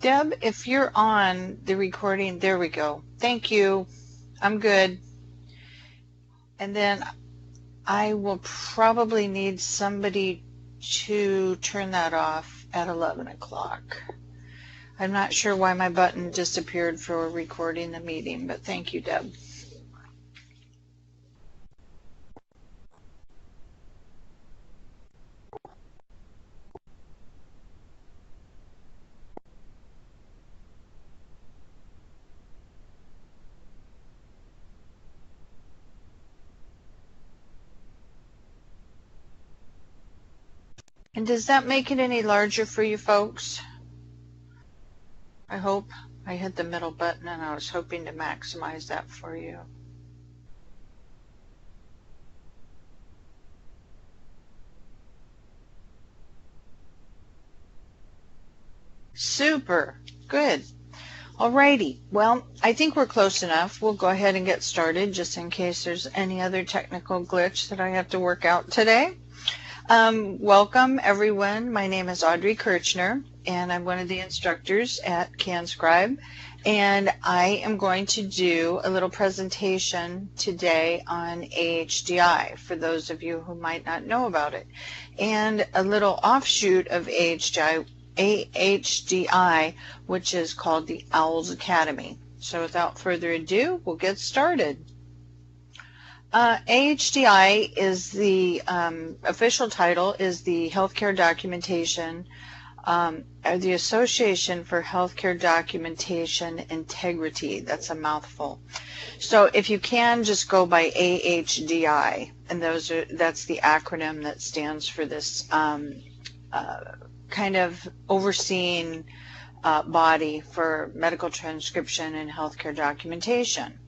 Deb, if you're on the recording, there we go. Thank you. I'm good. And then I will probably need somebody to turn that off at 11 o'clock. I'm not sure why my button disappeared for recording the meeting, but thank you, Deb. And does that make it any larger for you folks? I hope. I hit the middle button and I was hoping to maximize that for you. Super. Good. Alrighty. Well, I think we're close enough. We'll go ahead and get started just in case there's any other technical glitch that I have to work out today. Welcome everyone. My name is Audrey Kirchner and I'm one of the instructors at CanScribe, and I am going to do a little presentation today on AHDI for those of you who might not know about it, and a little offshoot of AHDI, which is called the OWLS Academy. So without further ado, we'll get started. AHDI is the official title is the Healthcare Documentation, the Association for Healthcare Documentation Integrity. That's a mouthful. So if you can, just go by AHDI, and that's the acronym that stands for this kind of overseeing body for medical transcription and healthcare documentation.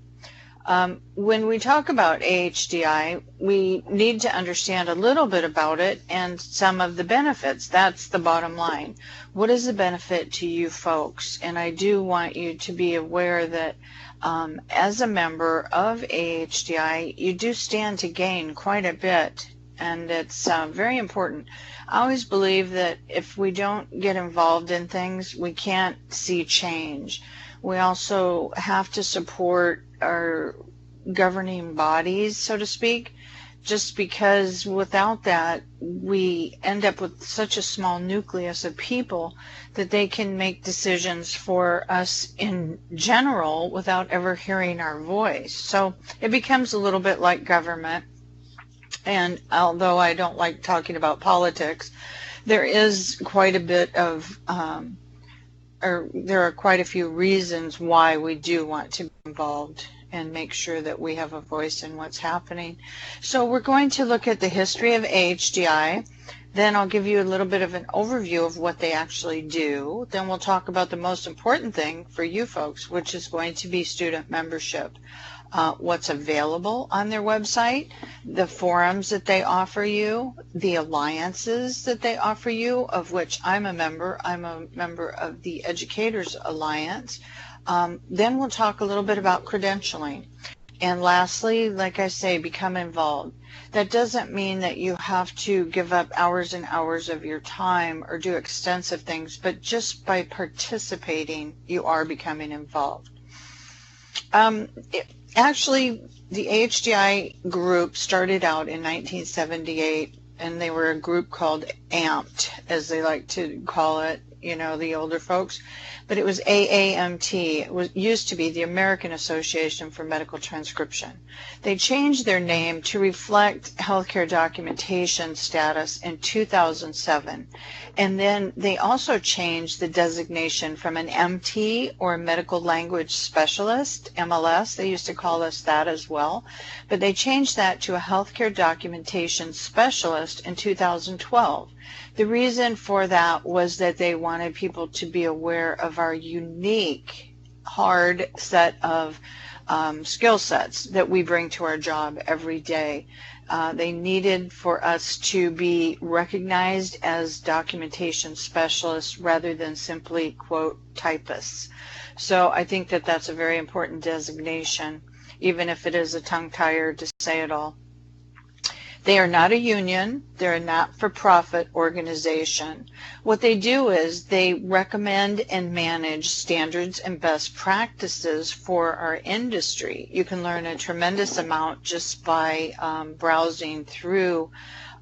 When we talk about AHDI, we need to understand a little bit about it and some of the benefits. That's the bottom line. What is the benefit to you folks? And I do want you to be aware that as a member of AHDI, you do stand to gain quite a bit, and it's very important. I always believe that if we don't get involved in things, we can't see change. We also have to support our governing bodies, so to speak, just because without that, we end up with such a small nucleus of people that they can make decisions for us in general without ever hearing our voice. So it becomes a little bit like government. And although I don't like talking about politics, there is quite a bit of there are quite a few reasons why we do want to be involved and make sure that we have a voice in what's happening. So we're going to look at the history of AHDI. Then I'll give you a little bit of an overview of what they actually do. Then we'll talk about the most important thing for you folks, which is going to be student membership. What's available on their website, the forums that they offer you, the alliances that they offer you, of which I'm a member. I'm a member of the Educators Alliance. Then we'll talk a little bit about credentialing. And lastly, like I say, become involved. That doesn't mean that you have to give up hours and hours of your time or do extensive things, but just by participating, you are becoming involved. Actually, the AHDI group started out in 1978, and they were a group called AMPT, as they like to call it, you know, the older folks. But it was AAMT. It used to be the American Association for Medical Transcription. They changed their name to reflect healthcare documentation status in 2007. And then they also changed the designation from an MT, or Medical Language Specialist, MLS. They used to call us that as well. But they changed that to a Healthcare Documentation Specialist in 2012. The reason for that was that they wanted people to be aware of our unique, hard set of skill sets that we bring to our job every day. They needed for us to be recognized as documentation specialists rather than simply, quote, typists. So I think that that's a very important designation, even if it is a tongue tire to say it all. They are not a union. They're a not-for-profit organization. What they do is they recommend and manage standards and best practices for our industry. You can learn a tremendous amount just by browsing through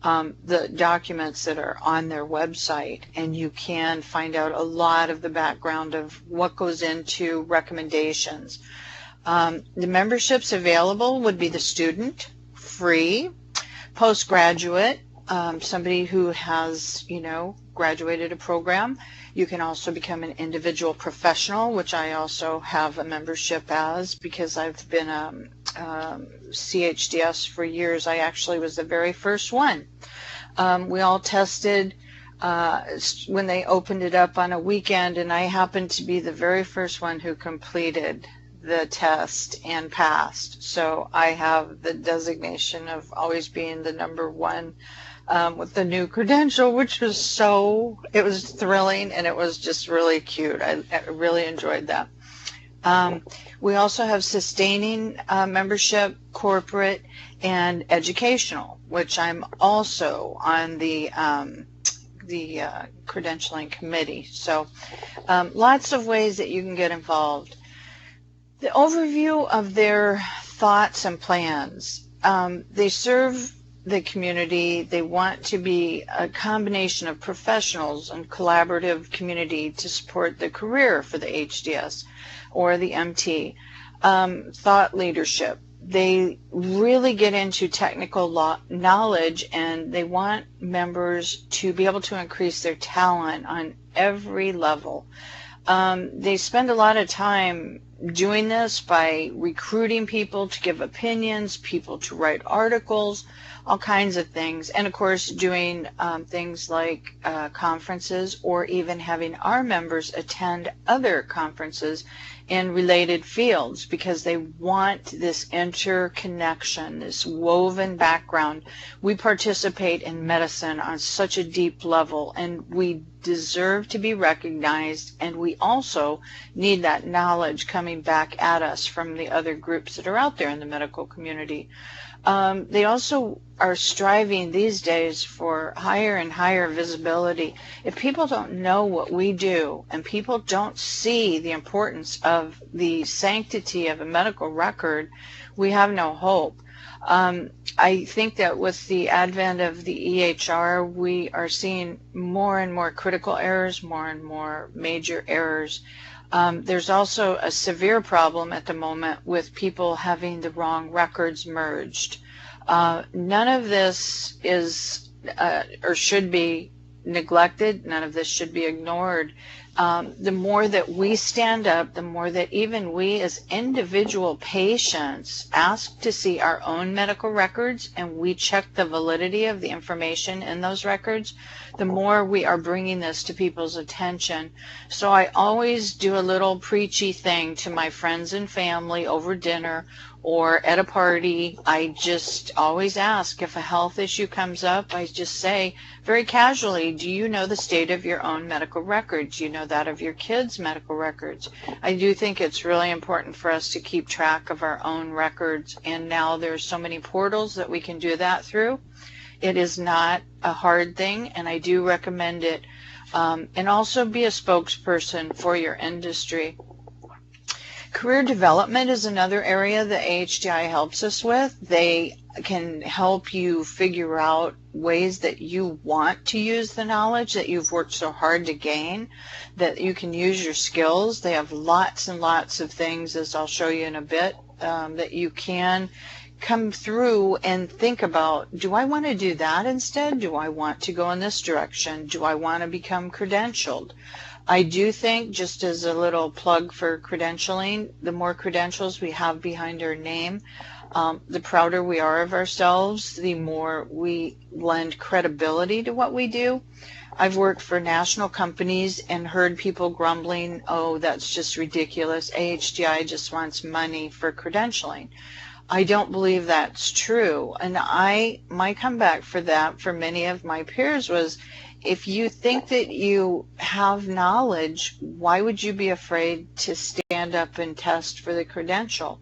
the documents that are on their website, and you can find out a lot of the background of what goes into recommendations. The memberships available would be the student, free, postgraduate, somebody who has, graduated a program. You can also become an individual professional, which I also have a membership as, because I've been a CHDS for years. I actually was the very first one. We all tested when they opened it up on a weekend, and I happened to be the very first one who completed the test and passed. So I have the designation of always being the number one with the new credential, which was it was thrilling, and it was just really cute. I really enjoyed that. We also have sustaining membership, corporate, and educational, which I'm also on the credentialing committee. So lots of ways that you can get involved. The overview of their thoughts and plans. They serve the community. They want to be a combination of professionals and collaborative community to support the career for the HDS or the MT. Thought leadership. They really get into technical knowledge, and they want members to be able to increase their talent on every level. They spend a lot of time doing this by recruiting people to give opinions, people to write articles, all kinds of things, and of course doing things like conferences, or even having our members attend other conferences in related fields, because they want this interconnection, this woven background. We participate in medicine on such a deep level, and we deserve to be recognized, and we also need that knowledge coming back at us from the other groups that are out there in the medical community. They also are striving these days for higher and higher visibility. If people don't know what we do, and people don't see the importance of the sanctity of a medical record, we have no hope. I think that with the advent of the EHR, we are seeing more and more critical errors, more and more major errors. There's also a severe problem at the moment with people having the wrong records merged. None of this is or should be neglected. None of this should be ignored. The more that we stand up, the more that even we as individual patients ask to see our own medical records, and we check the validity of the information in those records, the more we are bringing this to people's attention. So I always do a little preachy thing to my friends and family over dinner or at a party. I just always ask, if a health issue comes up, I just say very casually, do you know the state of your own medical records? Do you know that of your kids' medical records? I do think it's really important for us to keep track of our own records, and now there's so many portals that we can do that through. It is not a hard thing, and I do recommend it. And also be a spokesperson for your industry. Career development is another area that AHDI helps us with. They can help you figure out ways that you want to use the knowledge that you've worked so hard to gain, that you can use your skills. They have lots and lots of things, as I'll show you in a bit, that you can come through and think about, do I want to do that instead? Do I want to go in this direction? Do I want to become credentialed? I do think, just as a little plug for credentialing, the more credentials we have behind our name, the prouder we are of ourselves, the more we lend credibility to what we do. I've worked for national companies and heard people grumbling, oh, that's just ridiculous. AHDI just wants money for credentialing. I don't believe that's true. And my comeback for that, for many of my peers, was, if you think that you have knowledge, why would you be afraid to stand up and test for the credential?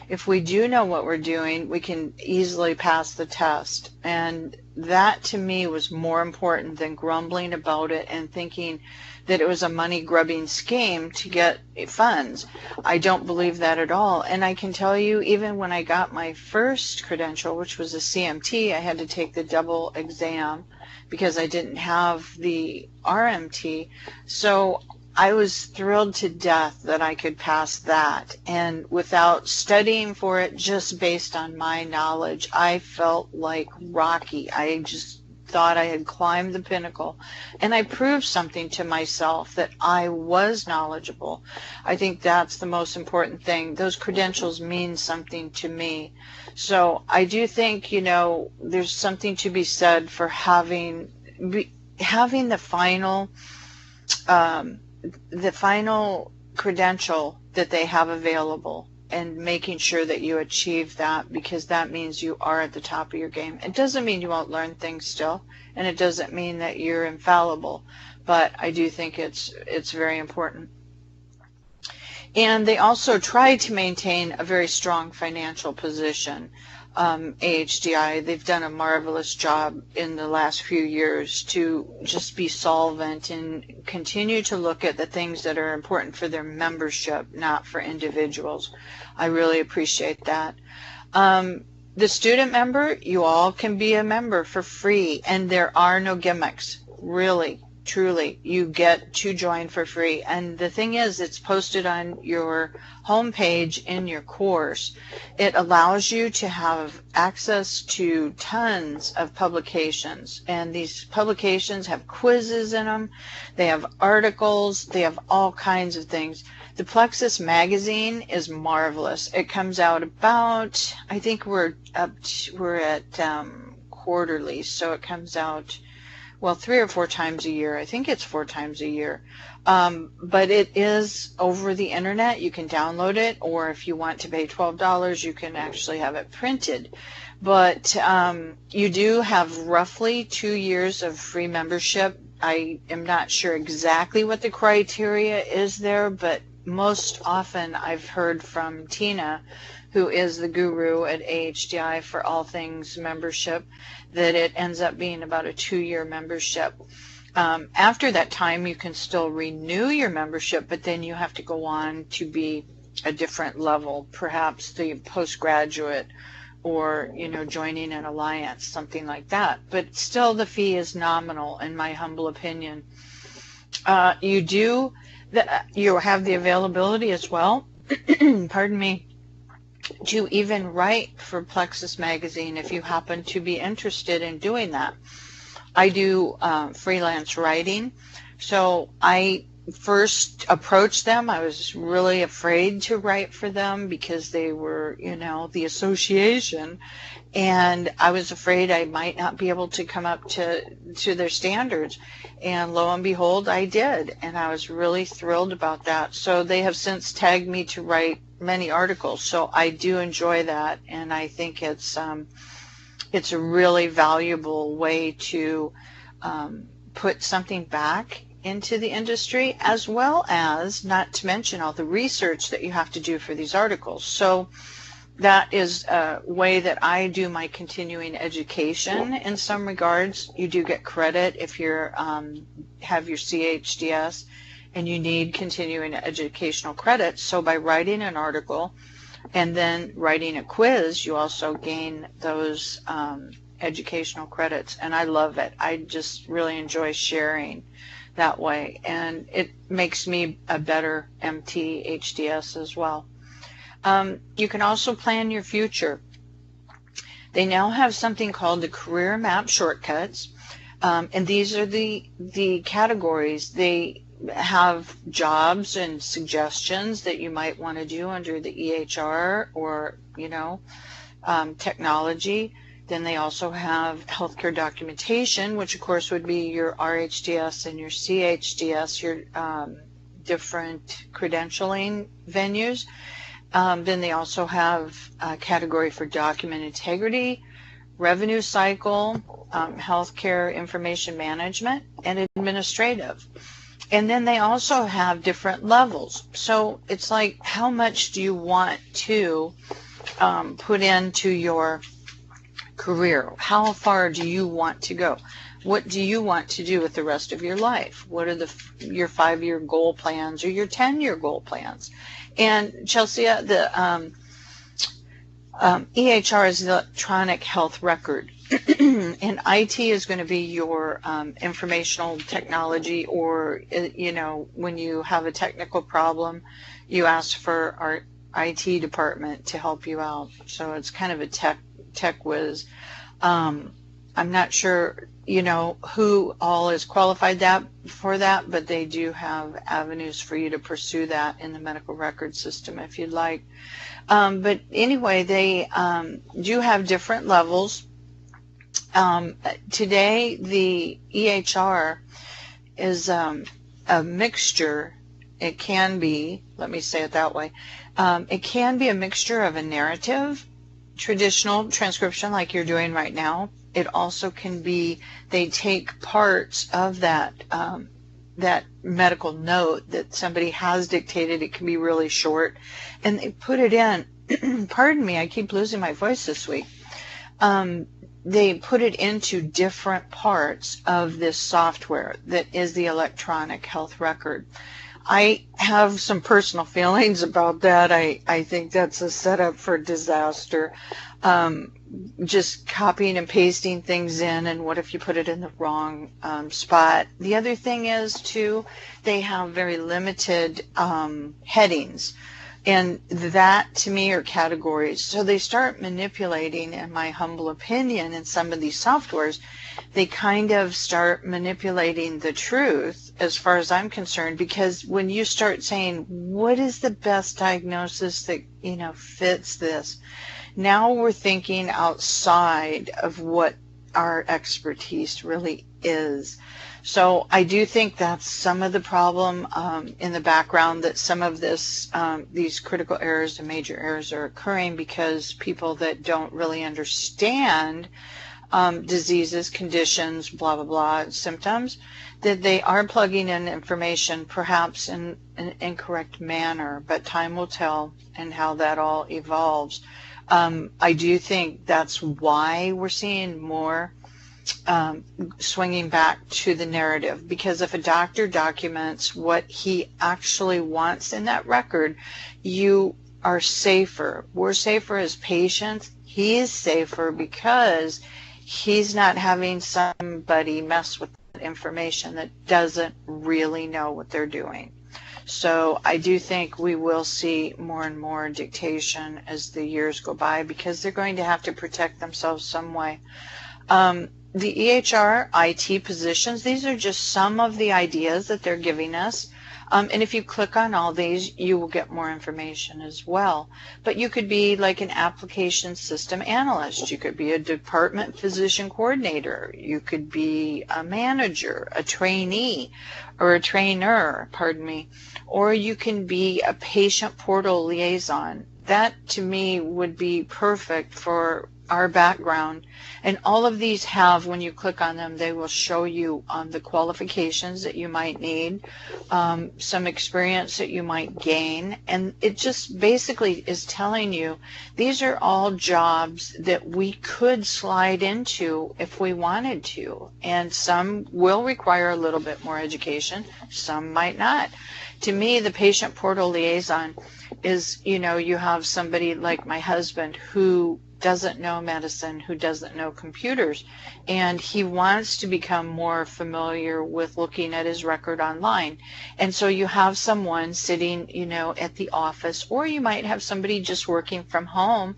If we do know what we're doing, we can easily pass the test. And that to me was more important than grumbling about it and thinking that it was a money-grubbing scheme to get funds. I don't believe that at all. And I can tell you, even when I got my first credential, which was a CMT, I had to take the double exam because I didn't have the RMT. So I was thrilled to death that I could pass that. And without studying for it, just based on my knowledge, I felt like Rocky. I just thought I had climbed the pinnacle, and I proved something to myself that I was knowledgeable. I think that's the most important thing. Those credentials mean something to me. So I do think, you know, there's something to be said for having the final credential that they have available, and making sure that you achieve that, because that means you are at the top of your game. It doesn't mean you won't learn things still, and it doesn't mean that you're infallible, but I do think it's very important. And they also try to maintain a very strong financial position. AHDI, they've done a marvelous job in the last few years to just be solvent and continue to look at the things that are important for their membership, not for individuals. I really appreciate that. The student member, you all can be a member for free, and there are no gimmicks, really. Truly, you get to join for free. And the thing is, it's posted on your homepage in your course. It allows you to have access to tons of publications, and these publications have quizzes in them, they have articles, they have all kinds of things. The Plexus magazine is marvelous. It comes out about, I think we're at quarterly, so it comes out, well, 3 or 4 times a year. I think it's 4 times a year. But it is over the internet. You can download it, or if you want to pay $12, you can actually have it printed. But you do have roughly 2 years of free membership. I am not sure exactly what the criteria is there, but most often I've heard from Tina, who is the guru at AHDI for all things membership, that it ends up being about a 2-year membership. After that time, you can still renew your membership, but then you have to go on to be a different level, perhaps the postgraduate, or, you know, joining an alliance, something like that. But still, the fee is nominal, in my humble opinion. You have the availability as well, pardon me, to even write for Plexus magazine if you happen to be interested in doing that. I do freelance writing, so I first approached them. I was really afraid to write for them because they were, you know, the association, and I was afraid I might not be able to come up to their standards. And lo and behold, I did, and I was really thrilled about that. So they have since tagged me to write many articles, so I do enjoy that, and I think it's a really valuable way to put something back into the industry, as well as, not to mention, all the research that you have to do for these articles. So that is a way that I do my continuing education in some regards. You do get credit if you're have your CHDS and you need continuing educational credits. So by writing an article and then writing a quiz, you also gain those educational credits, and I love it. I just really enjoy sharing that way, and it makes me a better MT HDS as well. You can also plan your future. They now have something called the Career Map Shortcuts, and these are the categories. They have jobs and suggestions that you might want to do under the EHR or, you know, technology. Then they also have healthcare documentation, which of course would be your RHDS and your CHDS, your different credentialing venues. Then they also have a category for document integrity, revenue cycle, healthcare information management, and administrative. And then they also have different levels. So it's like, how much do you want to put into your career? How far do you want to go? What do you want to do with the rest of your life? What are your 5-year goal plans or your 10-year goal plans? And Chelsea, the EHR is the electronic health record. And IT is going to be your informational technology, or, when you have a technical problem, you ask for our IT department to help you out. So it's kind of a tech whiz. I'm not sure, who all is qualified for that, but they do have avenues for you to pursue that in the medical record system if you'd like. But anyway, they do have different levels. Today, the EHR is a mixture. It can be, let me say it that way, it can be a mixture of a narrative, traditional transcription like you're doing right now. It also can be, they take parts of that medical note that somebody has dictated. It can be really short, and they put it in, pardon me, I keep losing my voice this week. They put it into different parts of this software that is the electronic health record. I have some personal feelings about that. I think that's a setup for disaster. Just copying and pasting things in, and what if you put it in the wrong spot? The other thing is, too, they have very limited headings. And that, to me, are categories. So they start manipulating, in my humble opinion, in some of these softwares, they kind of start manipulating the truth as far as I'm concerned, because when you start saying, what is the best diagnosis that, fits this? Now we're thinking outside of what our expertise really is. So I do think that's some of the problem in the background, that some of these critical errors and major errors are occurring because people that don't really understand diseases, conditions, blah, blah, blah, symptoms, that they are plugging in information perhaps in an incorrect manner, but time will tell and how that all evolves. I do think that's why we're seeing more swinging back to the narrative, because if a doctor documents what he actually wants in that record, you are safer. We're safer as patients. He is safer because he's not having somebody mess with that information that doesn't really know what they're doing. So I do think we will see more and more dictation as the years go by, because they're going to have to protect themselves some way. The EHR IT positions, these are just some of the ideas that they're giving us. And if you click on all these, you will get more information as well. But you could be like an application system analyst. You could be a department physician coordinator. You could be a manager, a trainee, or a trainer, pardon me. Or you can be a patient portal liaison. That, to me, would be perfect for our background. And all of these have, when you click on them, they will show you the qualifications that you might need, some experience that you might gain, and it just basically is telling you these are all jobs that we could slide into if we wanted to, and some will require a little bit more education, some might not. To me, the patient portal liaison is, you have somebody like my husband who doesn't know medicine, who doesn't know computers, and he wants to become more familiar with looking at his record online. And so you have someone sitting, at the office, or you might have somebody just working from home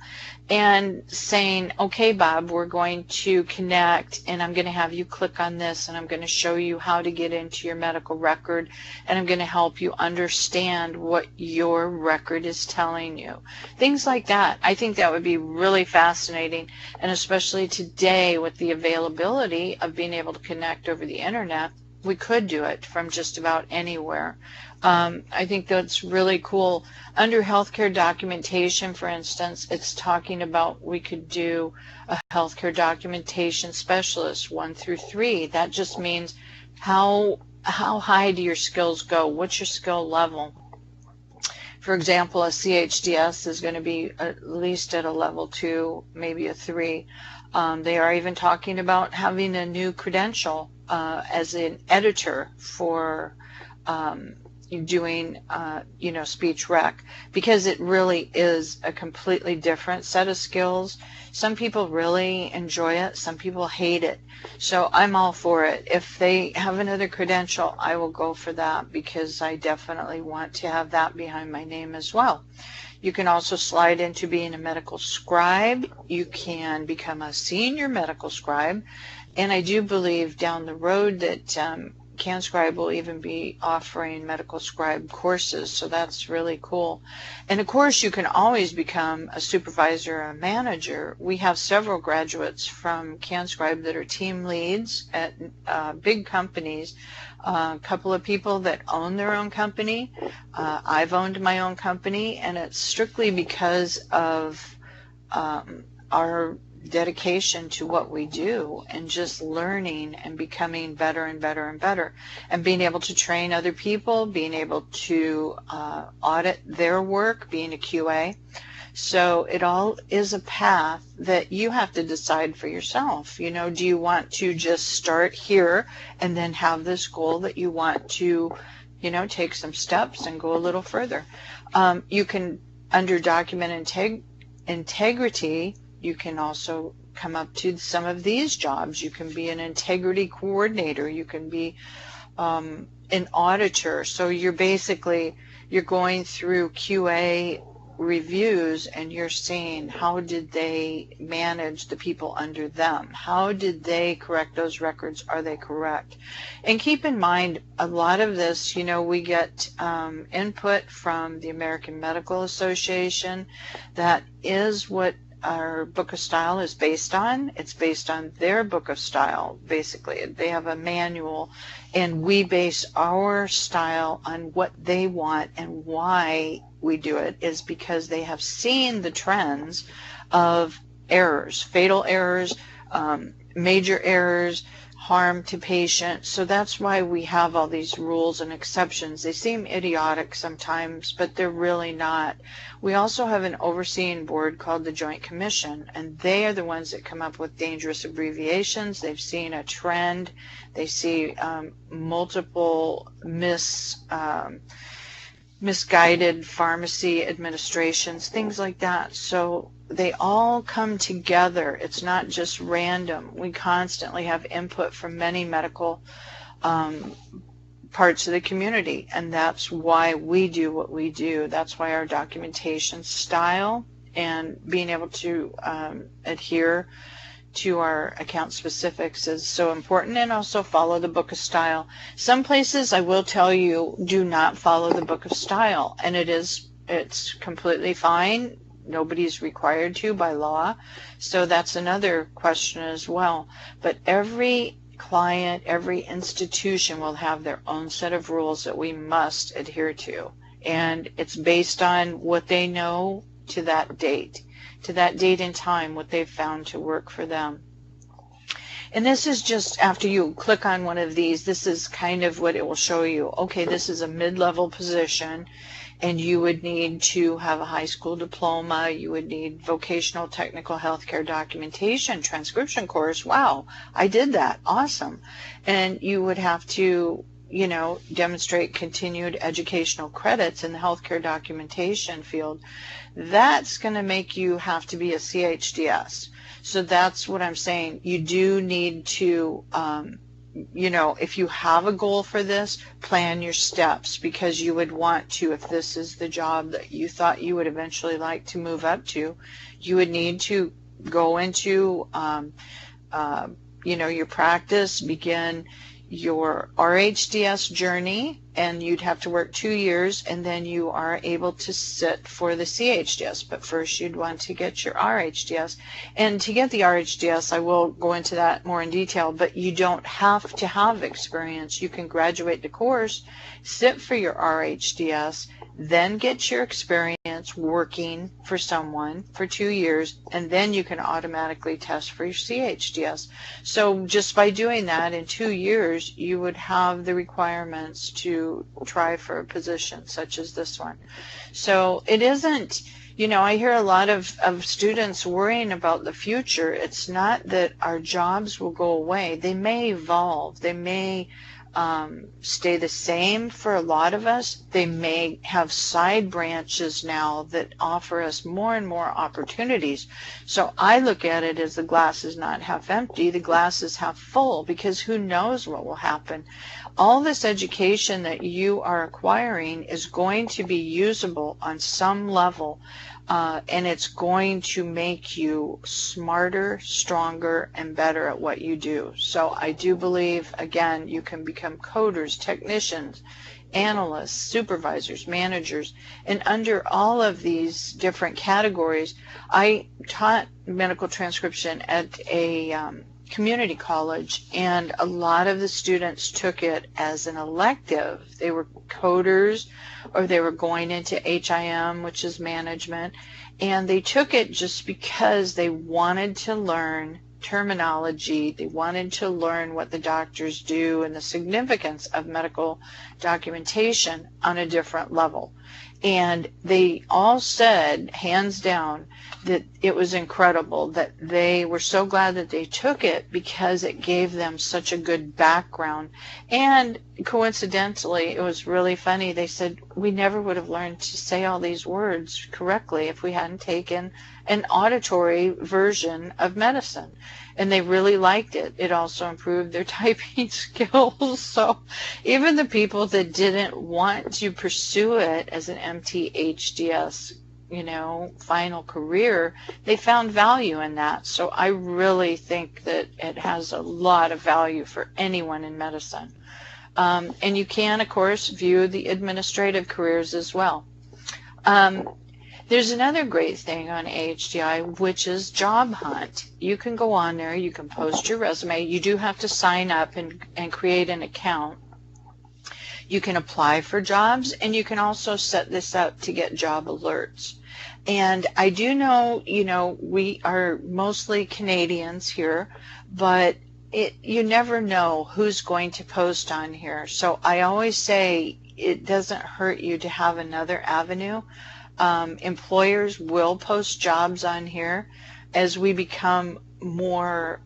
and saying, okay, Bob, we're going to connect, and I'm going to have you click on this, and I'm going to show you how to get into your medical record, and I'm going to help you understand what your record is telling you. Things like that. I think that would be really fascinating, and especially today with the availability of being able to connect over the internet, we could do it from just about anywhere. I think that's really cool. Under healthcare documentation, for instance, it's talking about we could do a healthcare documentation specialist 1 through 3. That just means how high do your skills go? What's your skill level? For example, a CHDS is going to be at least at a level 2, maybe a 3. They are even talking about having a new credential as an editor for doing, speech rec, because it really is a completely different set of skills. Some people really enjoy it. Some people hate it. So I'm all for it. If they have another credential, I will go for that, because I definitely want to have that behind my name as well. You can also slide into being a medical scribe. You can become a senior medical scribe. And I do believe down the road that CanScribe will even be offering medical scribe courses, so that's really cool. And of course, you can always become a supervisor or a manager. We have several graduates from CanScribe that are team leads at big companies. A couple of people that own their own company. I've owned my own company, and it's strictly because of our dedication to what we do, and just learning and becoming better and better and better, and being able to train other people, being able to audit their work, being a QA. So it all is a path that you have to decide for yourself. Do you want to just start here and then have this goal that you want to, take some steps and go a little further? You can, under document integrity, you can also come up to some of these jobs. You can be an integrity coordinator. You can be an auditor. So you're going through QA reviews, and you're seeing how did they manage the people under them? How did they correct those records? Are they correct? And keep in mind, a lot of this, we get input from the American Medical Association. That is what our book of style is based on. It's based on their book of style, basically. They have a manual, and we base our style on what they want. And why we do it is because they have seen the trends of errors, fatal errors, major errors, harm to patients. So that's why we have all these rules and exceptions. They seem idiotic sometimes, but they're really not. We also have an overseeing board called the Joint Commission, and they are the ones that come up with dangerous abbreviations. They've seen a trend. They see multiple misguided pharmacy administrations, things like that. So they all come together. It's not just random. We constantly have input from many medical parts of the community, and that's why we do what we do. That's why our documentation style and being able to adhere to our account specifics is so important, and also follow the book of style. Some places, I will tell you, do not follow the book of style, and it's completely fine. Nobody's required to by law, so that's another question as well. But every client, every institution will have their own set of rules that we must adhere to, and it's based on what they know to that date in time, what they've found to work for them. And this is just, after you click on one of these, this is kind of what it will show you. Okay, this is a mid-level position, and you would need to have a high school diploma. You would need vocational technical healthcare documentation, transcription course. Wow, I did that. Awesome. And you would have to, demonstrate continued educational credits in the healthcare documentation field. That's going to make you have to be a CHDS. So that's what I'm saying. You do need to, if you have a goal for this, plan your steps, because you would want to, if this is the job that you thought you would eventually like to move up to, you would need to go into, your practice, begin your RHDS journey, and you'd have to work 2 years, and then you are able to sit for the CHDS. But first you'd want to get your RHDS. And to get the RHDS, I will go into that more in detail, but you don't have to have experience. You can graduate the course, sit for your RHDS, then get your experience working for someone for 2 years, and then you can automatically test for your CHDS. So just by doing that in 2 years, you would have the requirements to to try for a position such as this one. So it isn't, you know, I hear a lot of students worrying about the future. It's not that our jobs will go away. They may evolve. They may stay the same for a lot of us. They may have side branches now that offer us more and more opportunities. So I look at it as the glass is not half empty, the glass is half full, because who knows what will happen. All this education that you are acquiring is going to be usable on some level, and it's going to make you smarter, stronger, and better at what you do. So I do believe, again, you can become coders, technicians, analysts, supervisors, managers, and under all of these different categories. I taught medical transcription at a community college, and a lot of the students took it as an elective. They were coders, or they were going into HIM, which is management, and they took it just because they wanted to learn terminology. They wanted to learn what the doctors do and the significance of medical documentation on a different level. And they all said, hands down, that it was incredible, that they were so glad that they took it because it gave them such a good background. And coincidentally, it was really funny. They said, we never would have learned to say all these words correctly if we hadn't taken an auditory version of medicine. And they really liked it. It also improved their typing skills. So even the people that didn't want to pursue it as an MT-HDS, you know, final career, they found value in that. So I really think that it has a lot of value for anyone in medicine. And you can, of course, view the administrative careers as well. There's another great thing on AHDI, which is Job Hunt. You can go on there, you can post your resume. You do have to sign up and create an account. You can apply for jobs, and you can also set this up to get job alerts. And I do know, you know, we are mostly Canadians here, but you never know who's going to post on here. So I always say it doesn't hurt you to have another avenue. Employers will post jobs on here as we become more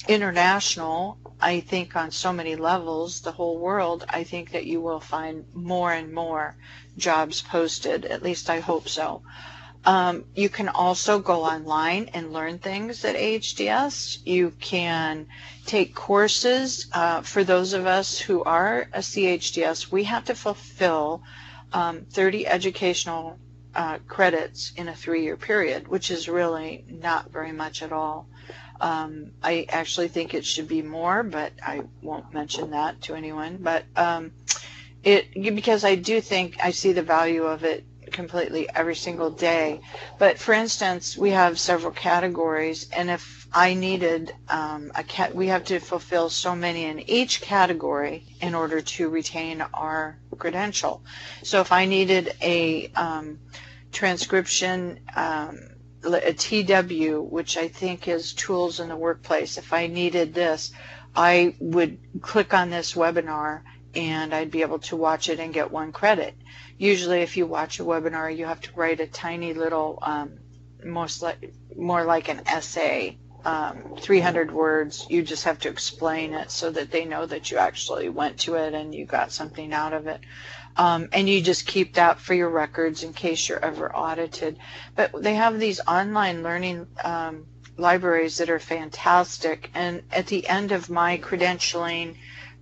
international. I think on so many levels, the whole world, I think that you will find more and more jobs posted. At least I hope so. You can also go online and learn things at AHDS. You can take courses. For those of us who are a CHDS, we have to fulfill 30 educational credits in a 3-year period, which is really not very much at all. I actually think it should be more, but I won't mention that to anyone. But because I do think I see the value of it completely every single day. But for instance, we have several categories, and if I needed we have to fulfill so many in each category in order to retain our credential. So if I needed a transcription, a TW, which I think is tools in the workplace, if I needed this, I would click on this webinar and I'd be able to watch it and get 1 credit. Usually if you watch a webinar, you have to write a tiny little, more like an essay, 300 words. You just have to explain it so that they know that you actually went to it and you got something out of it. And you just keep that for your records in case you're ever audited. But they have these online learning libraries that are fantastic. And at the end of my credentialing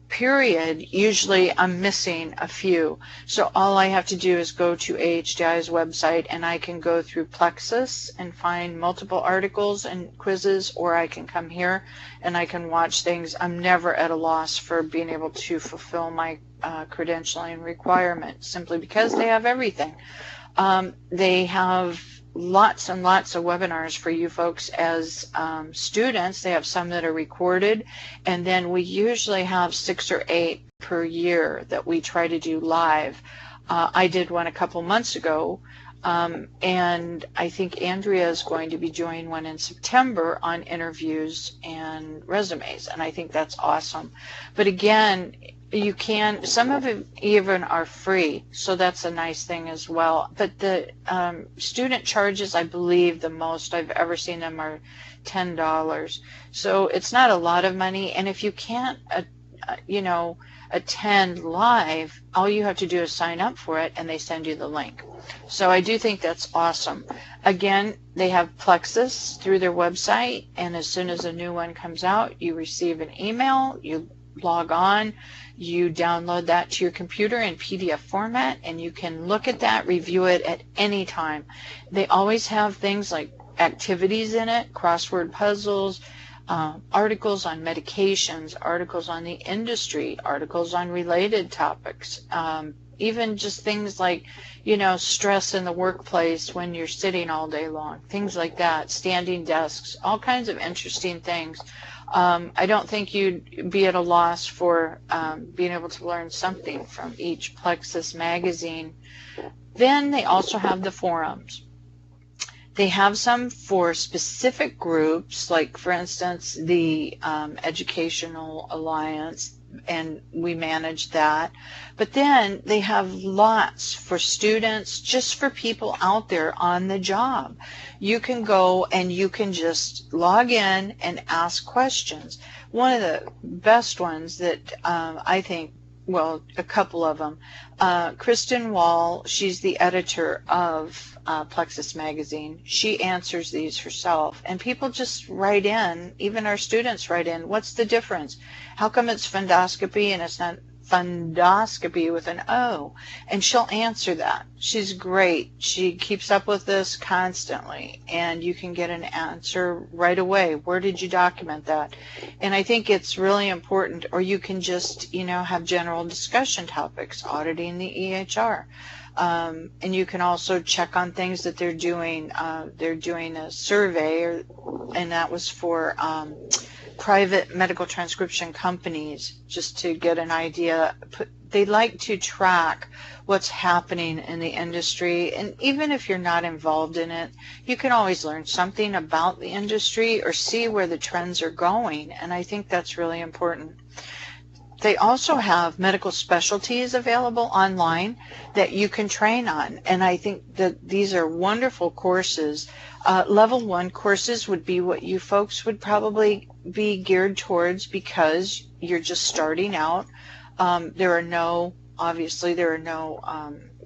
period, usually I'm missing a few. So all I have to do is go to AHDI's website, and I can go through Plexus and find multiple articles and quizzes, or I can come here and I can watch things. I'm never at a loss for being able to fulfill my credentialing requirement, simply because they have everything. They have lots and lots of webinars for you folks as students. They have some that are recorded, and then we usually have 6 or 8 per year that we try to do live. I did one a couple months ago, and I think Andrea is going to be doing one in September on interviews and resumes, and I think that's awesome. But again, You can, some of them even are free, so that's a nice thing as well. But the student charges, I believe the most I've ever seen them are $10. So it's not a lot of money, and if you can't, attend live, all you have to do is sign up for it and they send you the link. So I do think that's awesome. Again, they have Plexus through their website, and as soon as a new one comes out, you receive an email, you log on, you download that to your computer in PDF format, and you can look at that, review it at any time. They always have things like activities in it, crossword puzzles, articles on medications, articles on the industry, articles on related topics, even just things like, stress in the workplace when you're sitting all day long, things like that, standing desks, all kinds of interesting things. I don't think you'd be at a loss for being able to learn something from each Plexus magazine. Then they also have the forums. They have some for specific groups, like for instance the Educational Alliance, and we manage that. But then they have lots for students, just for people out there on the job. You can go and you can just log in and ask questions. One of the best ones that I think, well, a couple of them, Kristen Wall, she's the editor of Plexus magazine. She answers these herself, and people just write in, even our students write in, what's the difference? How come it's fundoscopy and it's not fundoscopy with an O? And she'll answer that. She's great. She keeps up with this constantly, and you can get an answer right away. Where did you document that? And I think it's really important. Or you can just, have general discussion topics, auditing the EHR. And you can also check on things that they're doing. They're doing a survey, and that was for private medical transcription companies, just to get an idea. They like to track what's happening in the industry, and even if you're not involved in it, you can always learn something about the industry or see where the trends are going, and I think that's really important. They also have medical specialties available online that you can train on, and I think that these are wonderful courses. Level 1 courses would be what you folks would probably be geared towards, because you're just starting out. There are no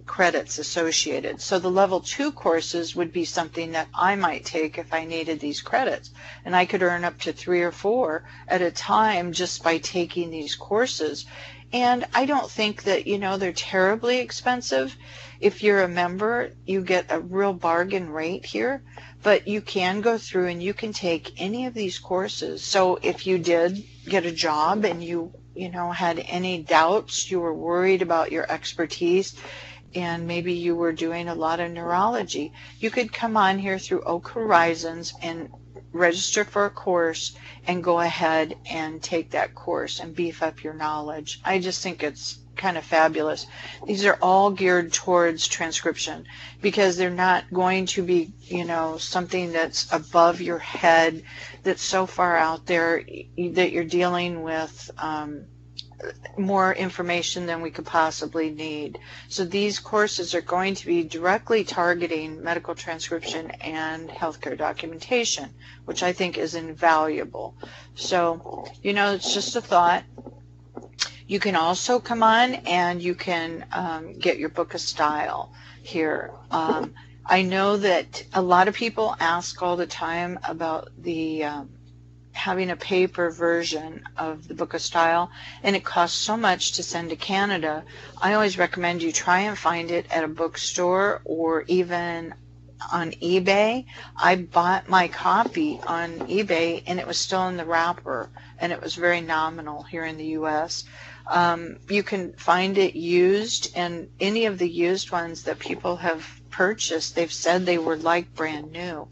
credits associated. So the level 2 courses would be something that I might take if I needed these credits, and I could earn up to 3 or 4 at a time just by taking these courses. And I don't think that, they're terribly expensive. If you're a member, you get a real bargain rate here, but you can go through and you can take any of these courses. So if you did get a job and you had any doubts, you were worried about your expertise, and maybe you were doing a lot of neurology, you could come on here through Oak Horizons and register for a course and go ahead and take that course and beef up your knowledge. I just think it's kind of fabulous. These are all geared towards transcription, because they're not going to be, something that's above your head, that's so far out there that you're dealing with more information than we could possibly need. So these courses are going to be directly targeting medical transcription and healthcare documentation, which I think is invaluable. So, it's just a thought. You can also come on and you can get your book of style here. I know that a lot of people ask all the time about the having a paper version of the book of style, and it costs so much to send to Canada. I always recommend you try and find it at a bookstore or even on eBay. I bought my copy on eBay and it was still in the wrapper, and it was very nominal here in the US. You can find it used, and any of the used ones that people have purchased, they've said they were like brand new.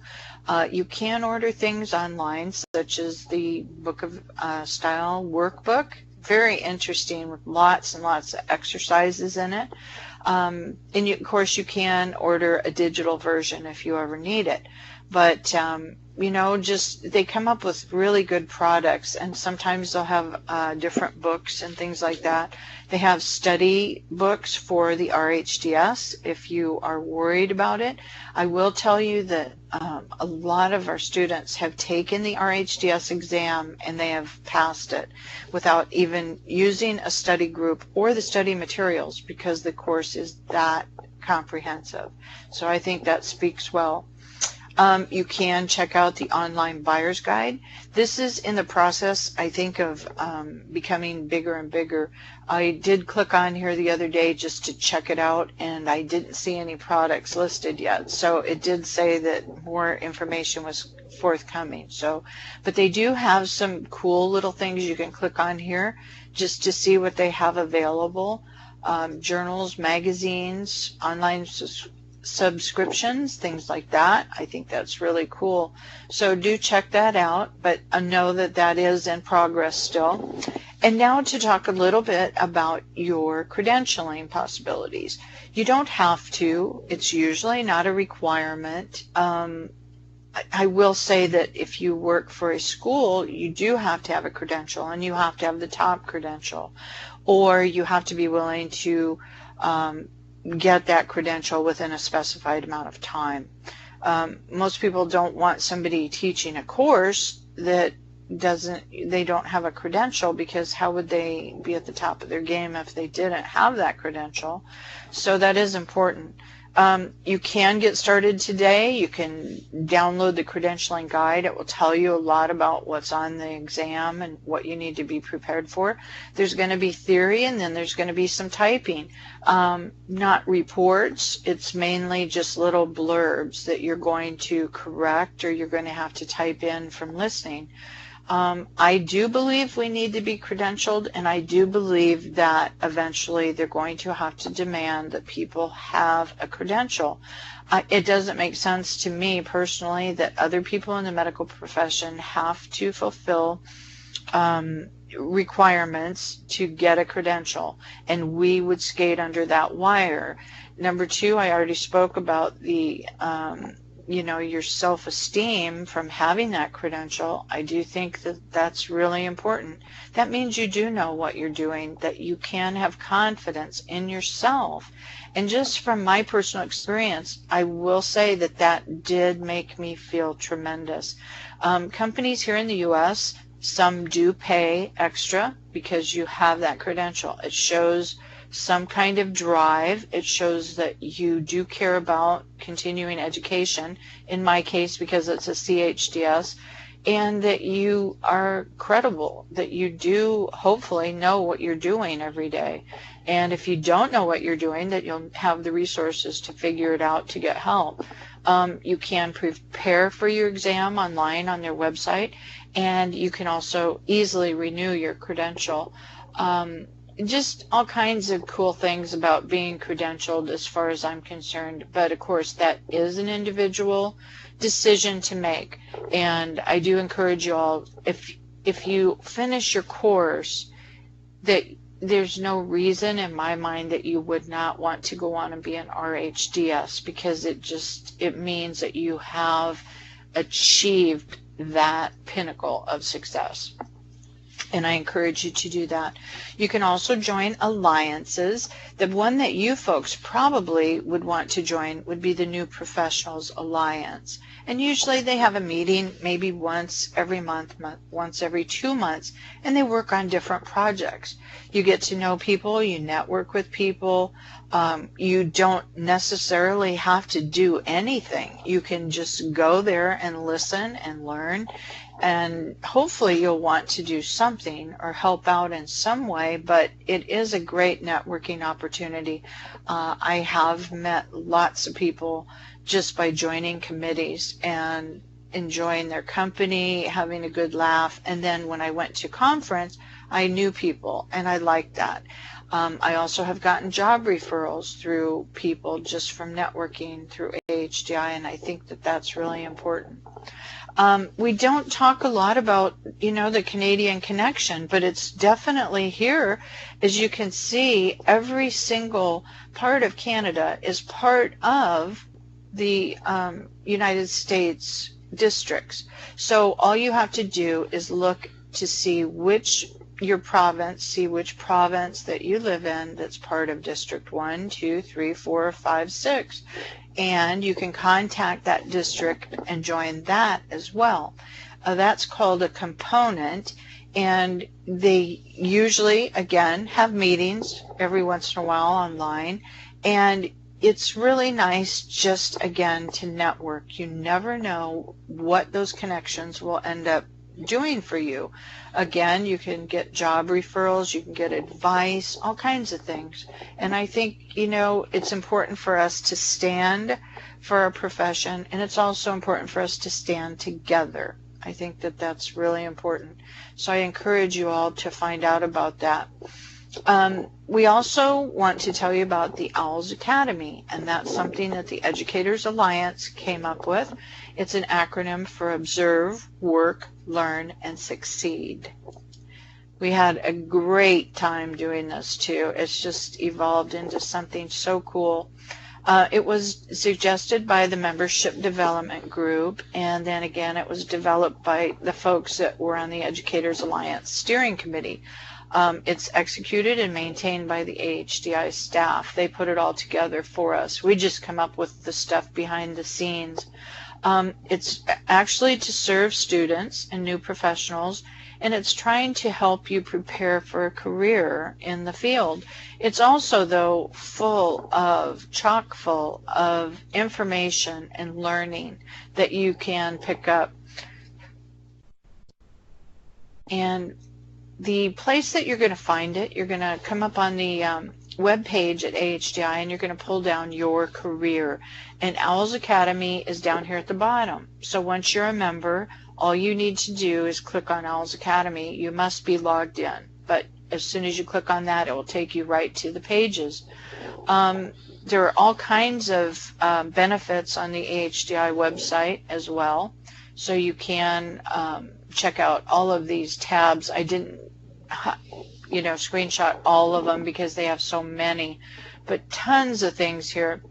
You can order things online, such as the Book of Style workbook. Very interesting, with lots and lots of exercises in it. And of course, you can order a digital version if you ever need it. But you know, just they come up with really good products, and sometimes they'll have different books and things like that. They have study books for the RHDS if you are worried about it. I will tell you that a lot of our students have taken the RHDS exam and they have passed it without even using a study group or the study materials, because the course is that comprehensive. So I think that speaks well. You can check out the online buyer's guide. This is in the process, I think, of becoming bigger and bigger. I did click on here the other day just to check it out, and I didn't see any products listed yet. So it did say that more information was forthcoming. So, but they do have some cool little things you can click on here just to see what they have available. Journals, magazines, online subscriptions, things like that. I think that's really cool. So do check that out, but know that that is in progress still. And now to talk a little bit about your credentialing possibilities. You don't have to. It's usually not a requirement. I will say that if you work for a school, you do have to have a credential, and you have to have the top credential, or you have to be willing to get that credential within a specified amount of time. Most people don't want somebody teaching a course that they don't have a credential, because how would they be at the top of their game if they didn't have that credential? So that is important. You can get started today. You can download the credentialing guide. It will tell you a lot about what's on the exam and what you need to be prepared for. There's going to be theory, and then there's going to be some typing. Not reports. It's mainly just little blurbs that you're going to correct, or you're going to have to type in from listening. I do believe we need to be credentialed, and I do believe that eventually they're going to have to demand that people have a credential. It doesn't make sense to me personally that other people in the medical profession have to fulfill requirements to get a credential, and we would skate under that wire. Number two, I already spoke about the your self-esteem from having that credential. I do think that that's really important. That means you do know what you're doing, that you can have confidence in yourself. And just from my personal experience, I will say that that did make me feel tremendous. Companies here in the U.S., some do pay extra because you have that credential. It shows some kind of drive. It shows that you do care about continuing education, in my case because it's a CHDS, and that you are credible, that you do hopefully know what you're doing every day. And if you don't know what you're doing, that you'll have the resources to figure it out, to get help. You can prepare for your exam online on their website, and you can also easily renew your credential. Just all kinds of cool things about being credentialed as far as I'm concerned. But of course, that is an individual decision to make. And I do encourage you all, if you finish your course, that there's no reason in my mind that you would not want to go on and be an RHDS, because it means that you have achieved that pinnacle of success. And I encourage you to do that. You can also join alliances. The one that you folks probably would want to join would be the New Professionals Alliance. And usually they have a meeting maybe once every month, once every 2 months, and they work on different projects. You get to know people, you network with people. You don't necessarily have to do anything. You can just go there and listen and learn. And hopefully you'll want to do something or help out in some way, but it is a great networking opportunity. I have met lots of people just by joining committees and enjoying their company, having a good laugh. And then when I went to conference, I knew people, and I liked that. I also have gotten job referrals through people just from networking through AHDI, and I think that that's really important. We don't talk a lot about, the Canadian connection, but it's definitely here. As you can see, every single part of Canada is part of the United States, districts. So all you have to do is look to see your province, see which province that you live in that's part of District 1, 2, 3, 4, 5, 6. And you can contact that district and join that as well. That's called a component, and they usually, again, have meetings every once in a while online, and it's really nice just, again, to network. You never know what those connections will end up doing for you. Again, you can get job referrals, you can get advice, all kinds of things. And I think, it's important for us to stand for our profession, and it's also important for us to stand together. I think that that's really important. So I encourage you all to find out about that. We also want to tell you about the OWLS Academy, and that's something that the Educators Alliance came up with. It's an acronym for Observe, Work, Learn, and Succeed. We had a great time doing this too. It's just evolved into something so cool. It was suggested by the Membership Development Group, and then again it was developed by the folks that were on the Educators Alliance Steering Committee. It's executed and maintained by the AHDI staff. They put it all together for us. We just come up with the stuff behind the scenes. It's actually to serve students and new professionals, and it's trying to help you prepare for a career in the field. It's also, though, chock full of information and learning that you can pick up. And the place that you're going to find it, you're going to come up on the web page at AHDI, and you're going to pull down your career. And OWLS Academy is down here at the bottom. So once you're a member, all you need to do is click on OWLS Academy. You must be logged in, but as soon as you click on that, it will take you right to the pages. There are all kinds of benefits on the AHDI website as well, so you can check out all of these tabs. I didn't screenshot all of them because they have so many, but tons of things here.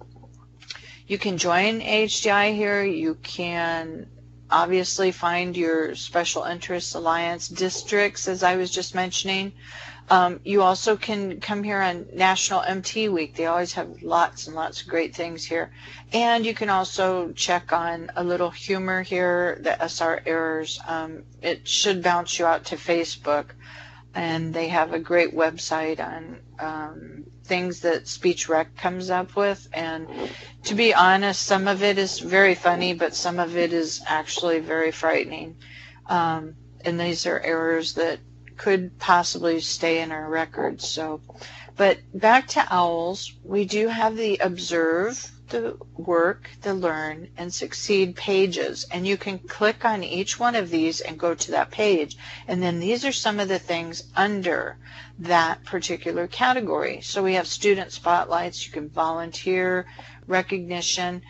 You can join AHDI here. You can obviously find your special interest alliance districts, as I was just mentioning. You also can come here on National MT Week. They always have lots and lots of great things here. And you can also check on a little humor here, the SR errors. It should bounce you out to Facebook. And they have a great website on things that Speech Rec comes up with. And to be honest, some of it is very funny, but some of it is actually very frightening. And these are errors that could possibly stay in our records. So, but back to OWLS, we do have the Observe, the Work, the Learn, and Succeed pages, and you can click on each one of these and go to that page. And then these are some of the things under that particular category. So we have student spotlights, you can volunteer, recognition.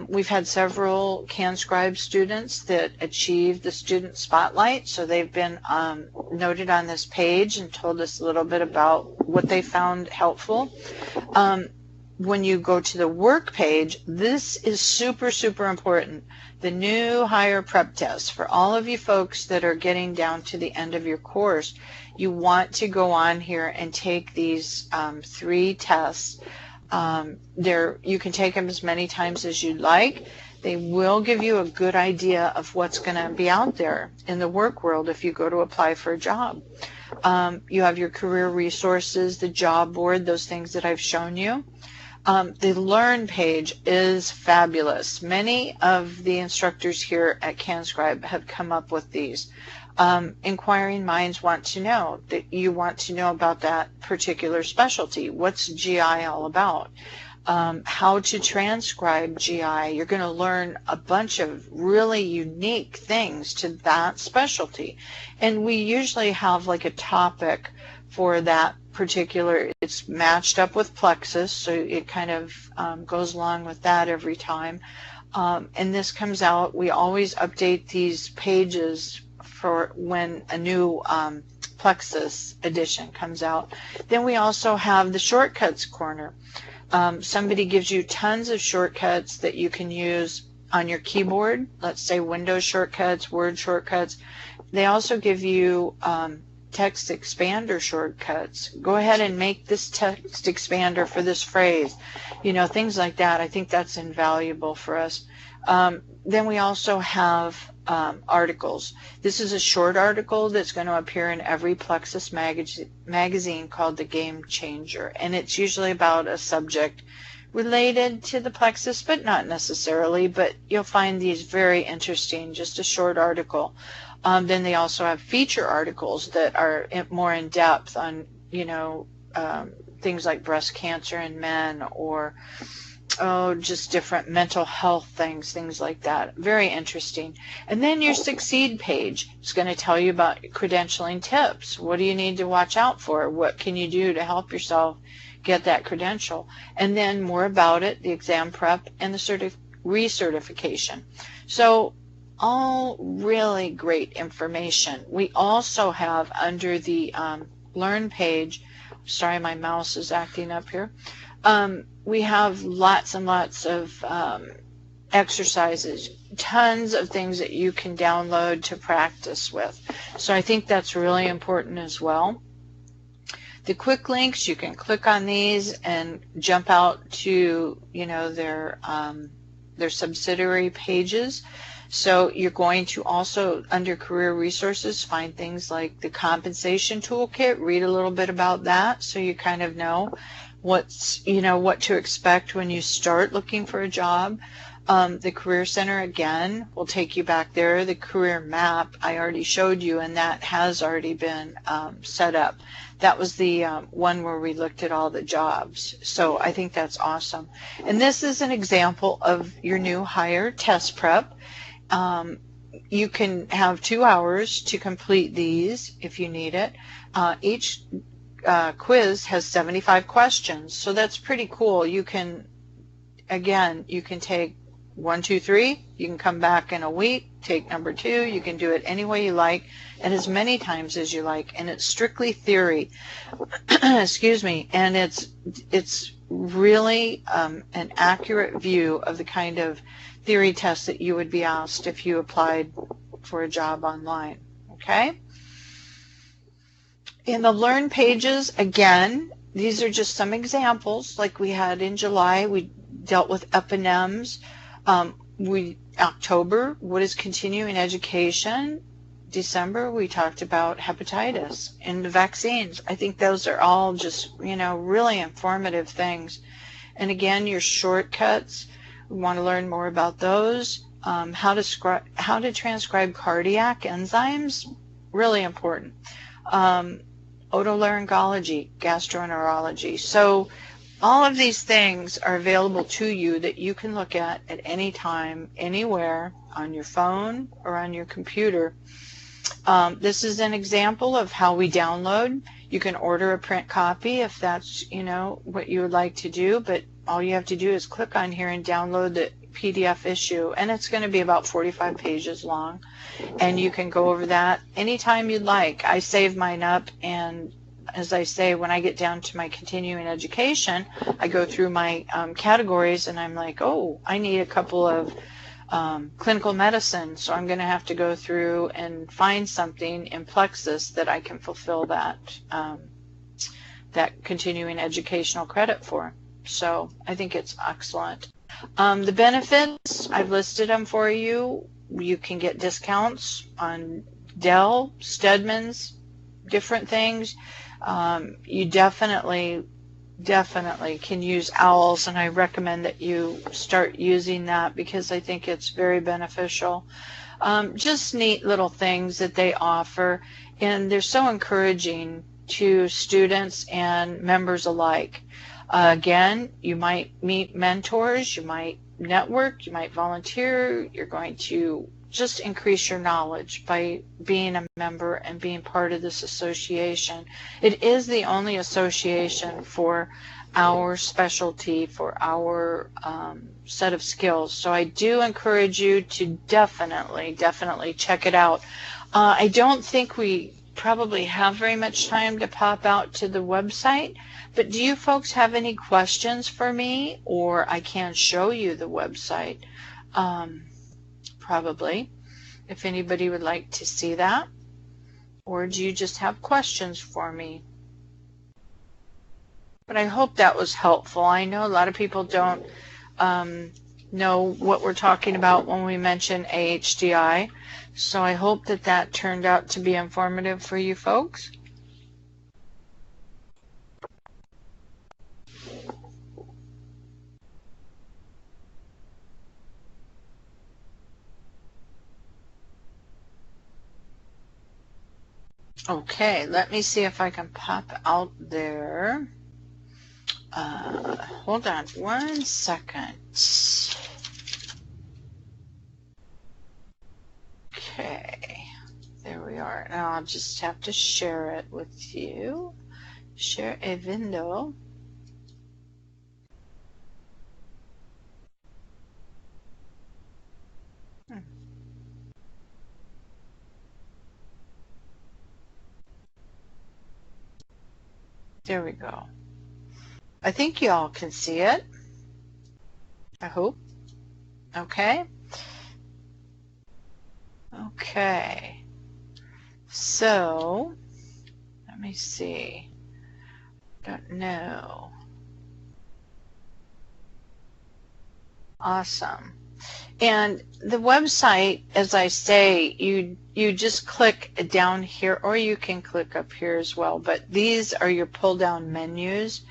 We've had several CanScribe students that achieved the student spotlight, so they've been noted on this page and told us a little bit about what they found helpful. When you go to the work page, this is super, super important. The new hire prep test for all of you folks that are getting down to the end of your course. You want to go on here and take these 3 tests. You can take them as many times as you'd like. They will give you a good idea of what's going to be out there in the work world if you go to apply for a job. You have your career resources, the job board, those things that I've shown you. The Learn page is fabulous. Many of the instructors here at CanScribe have come up with these. Inquiring minds want to know that you want to know about that particular specialty. What's GI all about? How to transcribe GI. You're going to learn a bunch of really unique things to that specialty. And we usually have like a topic for that particular. It's matched up with Plexus, so it kind of goes along with that every time. And this comes out. We always update these pages for when a new Plexus edition comes out. Then we also have the shortcuts corner. Somebody gives you tons of shortcuts that you can use on your keyboard, let's say Windows shortcuts, Word shortcuts. They also give you text expander shortcuts. Go ahead and make this text expander for this phrase, things like that. I think that's invaluable for us. Then we also have articles. This is a short article that's going to appear in every Plexus magazine called The Game Changer, and it's usually about a subject related to the plexus, but not necessarily, but you'll find these very interesting, just a short article. Then they also have feature articles that are more in depth on, things like breast cancer in men, or just different mental health things like that. Very interesting. And then your Succeed page is going to tell you about credentialing tips. What do you need to watch out for? What can you do to help yourself get that credential? And then more about it, the exam prep, and the recertification. So all really great information. We also have under the Learn page, sorry, my mouse is acting up here. We have lots and lots of exercises, tons of things that you can download to practice with. So I think that's really important as well. The quick links, you can click on these and jump out to, their subsidiary pages. So you're going to also, under career resources, find things like the compensation toolkit. Read a little bit about that so you kind of know what to expect when you start looking for a job. The Career Center, again, will take you back there. The career map I already showed you, and that has already been set up. That was the one where we looked at all the jobs. So I think that's awesome. And this is an example of your new hire test prep. You can have 2 hours to complete these if you need it. Each quiz has 75 questions, so that's pretty cool. You can take 1, 2, 3. You can come back in a week, take number 2. You can do it any way you like and as many times as you like. And it's strictly theory. Excuse me. And it's really an accurate view of the kind of theory tests that you would be asked if you applied for a job online. Okay? In the Learn pages, again, these are just some examples. Like we had in July, we dealt with eponyms. October, what is continuing education? December, we talked about hepatitis and the vaccines. I think those are all just, really informative things. And again, your shortcuts, we want to learn more about those. How to transcribe cardiac enzymes, really important. Otolaryngology, gastroenterology. So all of these things are available to you that you can look at any time, anywhere, on your phone or on your computer. This is an example of how we download. You can order a print copy if that's, what you would like to do, but all you have to do is click on here and download the PDF issue, and it's going to be about 45 pages long, and you can go over that anytime you'd like. I save mine up, and as I say, when I get down to my continuing education, I go through my categories, and I'm like, oh, I need a couple of clinical medicine, so I'm going to have to go through and find something in Plexus that I can fulfill that continuing educational credit for. So I think it's excellent. The benefits, I've listed them for you. You can get discounts on Dell, Stedman's, different things. You definitely can use OWLS, and I recommend that you start using that because I think it's very beneficial. Just neat little things that they offer, and they're so encouraging to students and members alike. Again, you might meet mentors, you might network, you might volunteer, you're going to just increase your knowledge by being a member and being part of this association. It is the only association for our specialty, for our set of skills. So I do encourage you to definitely check it out. I don't think we probably have very much time to pop out to the website, but do you folks have any questions for me, or I can show you the website? probably, if anybody would like to see that. Or do you just have questions for me? But I hope that was helpful. I know a lot of people don't know what we're talking about when we mention AHDI. So I hope that that turned out to be informative for you folks. Okay, let me see if I can pop out there. Hold on 1 second. Okay, there we are. Now I'll just have to share it with you. Share a window. There we go. I think you all can see it. I hope. Okay. Okay. So, let me see. Don't know. Awesome. And the website, as I say, you just click down here, or you can click up here as well, but these are your pull down menus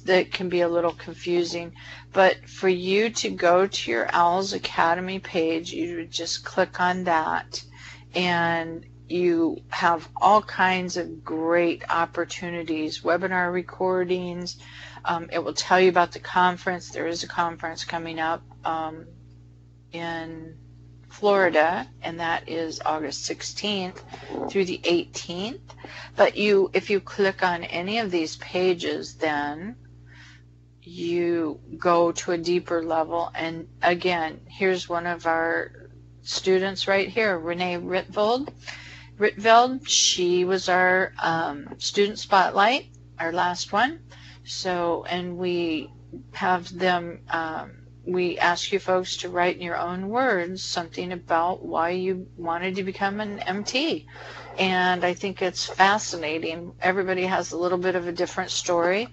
that can be a little confusing. But for you to go to your OWLS Academy page, you would just click on that, and you have all kinds of great opportunities, webinar recordings. It will tell you about the conference. There is a conference coming up in Florida, and that is August 16th through the 18th. But if you click on any of these pages, then you go to a deeper level. And again, here's one of our students right here, Renee Ritveld. She was our student spotlight, our last one. So, and we have them, we ask you folks to write in your own words something about why you wanted to become an MT. And I think it's fascinating. Everybody has a little bit of a different story.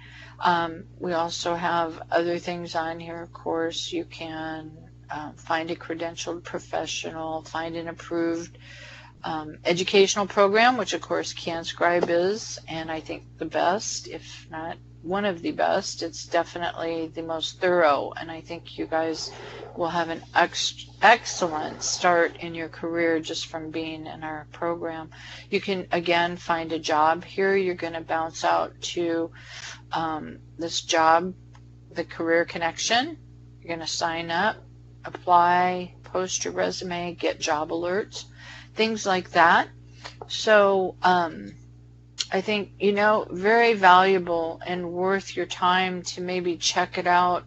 We also have other things on here. Of course, you can find a credentialed professional, find an approved educational program, which of course CanScribe is, and I think the best, if not one of the best. It's definitely the most thorough, and I think you guys will have an excellent start in your career just from being in our program. You can again find a job here. You're going to bounce out to this job, the Career Connection. You're going to sign up, apply, post your resume, get job alerts, things like that. So I think, very valuable and worth your time to maybe check it out.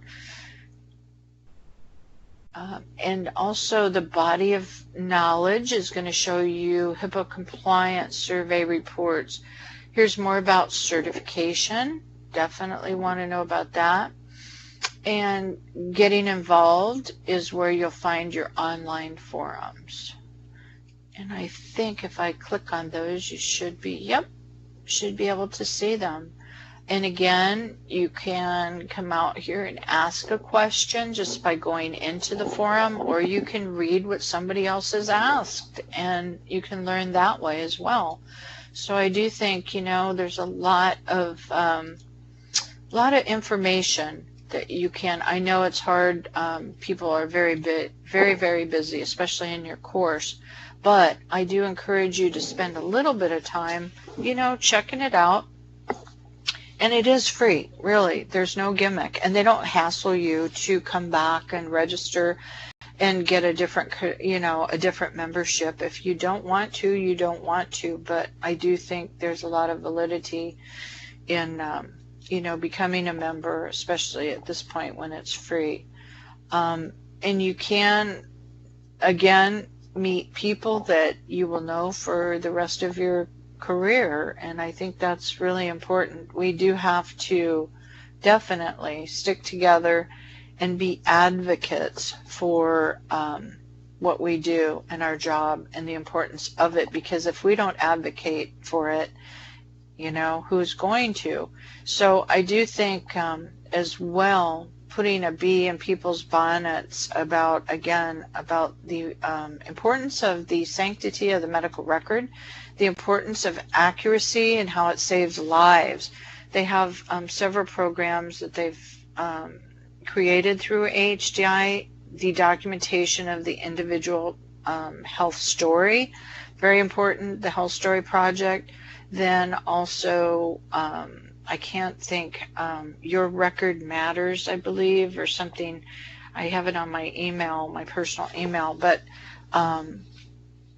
And also the body of knowledge is going to show you HIPAA compliance survey reports. Here's more about certification. Definitely want to know about that. And getting involved is where you'll find your online forums. And I think if I click on those, you should be able to see them. And again, you can come out here and ask a question just by going into the forum, or you can read what somebody else has asked, and you can learn that way as well. So I do think, there's a lot of information that you can. I know it's hard. People are very, very busy, especially in your course. But I do encourage you to spend a little bit of time, checking it out. And it is free, really. There's no gimmick. And they don't hassle you to come back and register and get a different, a different membership. If you don't want to, you don't want to. But I do think there's a lot of validity in, becoming a member, especially at this point when it's free. And you can, again, meet people that you will know for the rest of your career, and I think that's really important. We do have to definitely stick together and be advocates for what we do and our job and the importance of it, because if we don't advocate for it, who's going to? So I do think as well, putting a bee in people's bonnets about the importance of the sanctity of the medical record, the importance of accuracy and how it saves lives. They have several programs that they've created through AHDI, the documentation of the individual health story, very important, the Health Story Project. Then also, I can't think, Your Record Matters, I believe, or something. I have it on my email, my personal email, but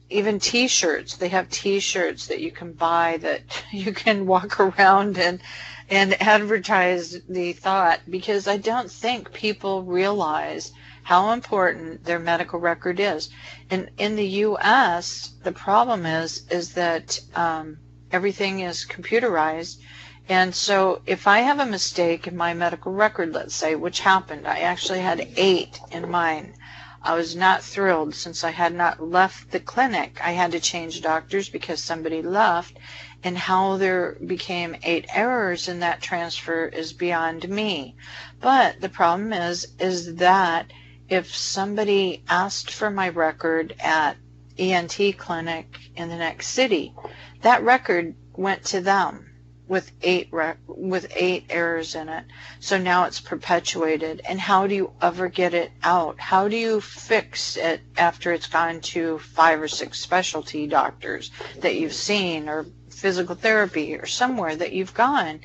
even t-shirts. They have t-shirts that you can buy that you can walk around and advertise the thought, because I don't think people realize how important their medical record is. And in the U.S., the problem is that everything is computerized. And so if I have a mistake in my medical record, let's say, which happened, I actually had 8 in mine. I was not thrilled since I had not left the clinic. I had to change doctors because somebody left, and how there became 8 errors in that transfer is beyond me. But the problem is that if somebody asked for my record at ENT clinic in the next city, that record went to them with 8 errors in it. So now it's perpetuated. And how do you ever get it out? How do you fix it after it's gone to 5 or 6 specialty doctors that you've seen, or physical therapy, or somewhere that you've gone?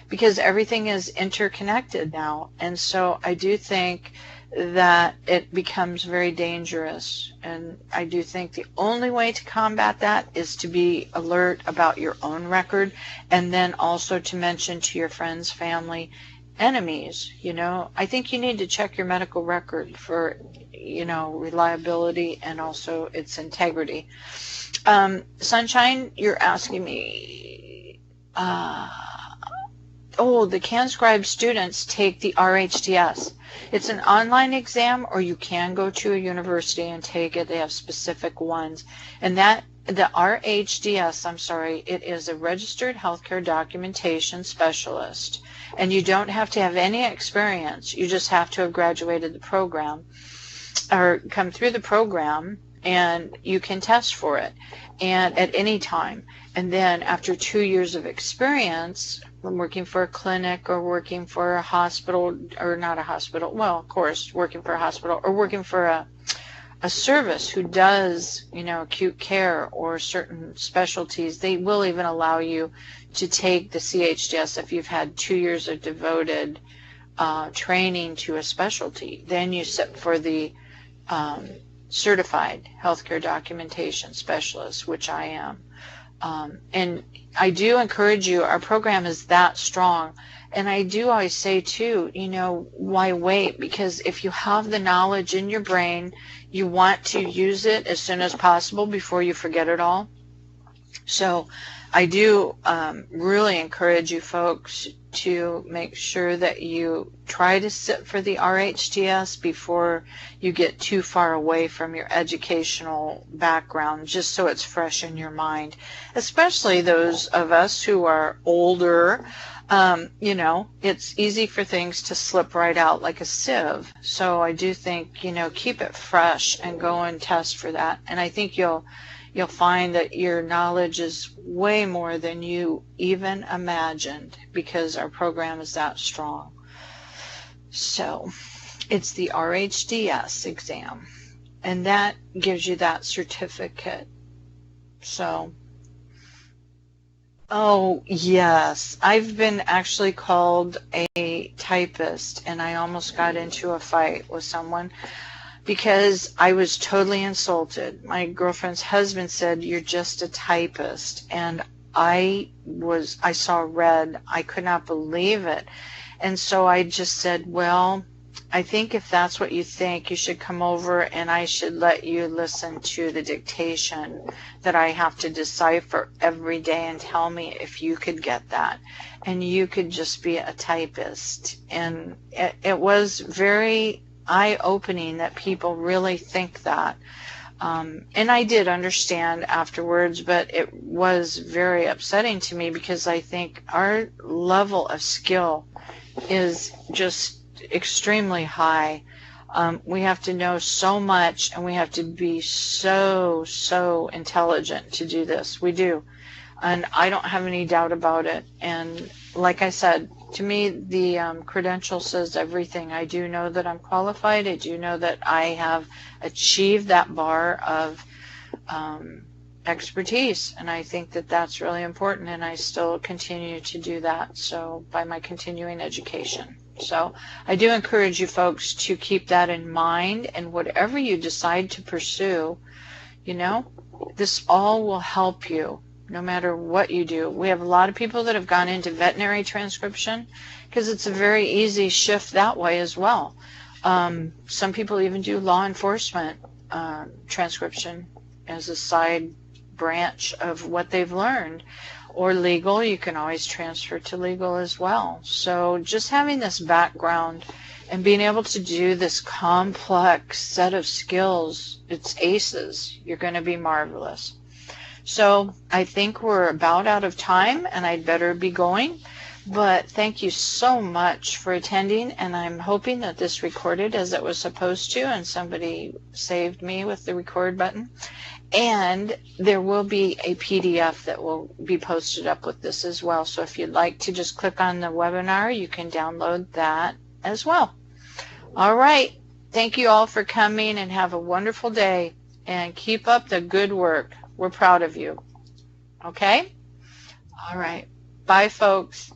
Because everything is interconnected now. And so I do think that it becomes very dangerous. And I do think the only way to combat that is to be alert about your own record, and then also to mention to your friends, family, enemies. I think you need to check your medical record for, reliability and also its integrity. Sunshine, you're asking me, the CanScribe students take the RHDS. It's an online exam, or you can go to a university and take it. They have specific ones. And the RHDS, it is a registered healthcare documentation specialist. And you don't have to have any experience. You just have to have graduated the program or come through the program, and you can test for it and at any time. And then after 2 years of experience, working for a clinic or working for a hospital, or not a hospital, well, of course, working for a hospital, or working for a service who does, acute care or certain specialties, they will even allow you to take the CHDS if you've had 2 years of devoted training to a specialty. Then you sit for the certified healthcare documentation specialist, which I am. And I do encourage you, our program is that strong. And I do always say too, why wait? Because if you have the knowledge in your brain, you want to use it as soon as possible before you forget it all. So I do really encourage you folks to make sure that you try to sit for the RHTS before you get too far away from your educational background, just so it's fresh in your mind. Especially those of us who are older, it's easy for things to slip right out like a sieve. So I do think, keep it fresh and go and test for that. And I think you'll find that your knowledge is way more than you even imagined, because our program is that strong. So it's the RHDS exam, and that gives you that certificate. So, oh yes, I've been actually called a typist, and I almost got into a fight with someone because I was totally insulted. My girlfriend's husband said, "You're just a typist," and I saw red. I could not believe it. And so I just said, well, I think if that's what you think, you should come over and I should let you listen to the dictation that I have to decipher every day and tell me if you could get that. And you could just be a typist. And it was very eye-opening that people really think that. And I did understand afterwards, but it was very upsetting to me because I think our level of skill is just extremely high. We have to know so much, and we have to be so intelligent to do this. We do. And I don't have any doubt about it. And like I said, to me, the credential says everything. I do know that I'm qualified. I do know that I have achieved that bar of expertise. And I think that that's really important. And I still continue to do that. So by my continuing education. So I do encourage you folks to keep that in mind, and whatever you decide to pursue, you know, this all will help you no matter what you do. We have a lot of people that have gone into veterinary transcription because it's a very easy shift that way as well. Some people even do law enforcement transcription as a side branch of what they've learned. Or legal, you can always transfer to legal as well. So just having this background and being able to do this complex set of skills, it's aces. You're going to be marvelous. So I think we're about out of time and I'd better be going. But thank you so much for attending, and I'm hoping that this recorded as it was supposed to and somebody saved me with the record button. And there will be a PDF that will be posted up with this as well. So if you'd like to just click on the webinar, you can download that as well. All right. Thank you all for coming, and have a wonderful day. And keep up the good work. We're proud of you. Okay? All right. Bye, folks.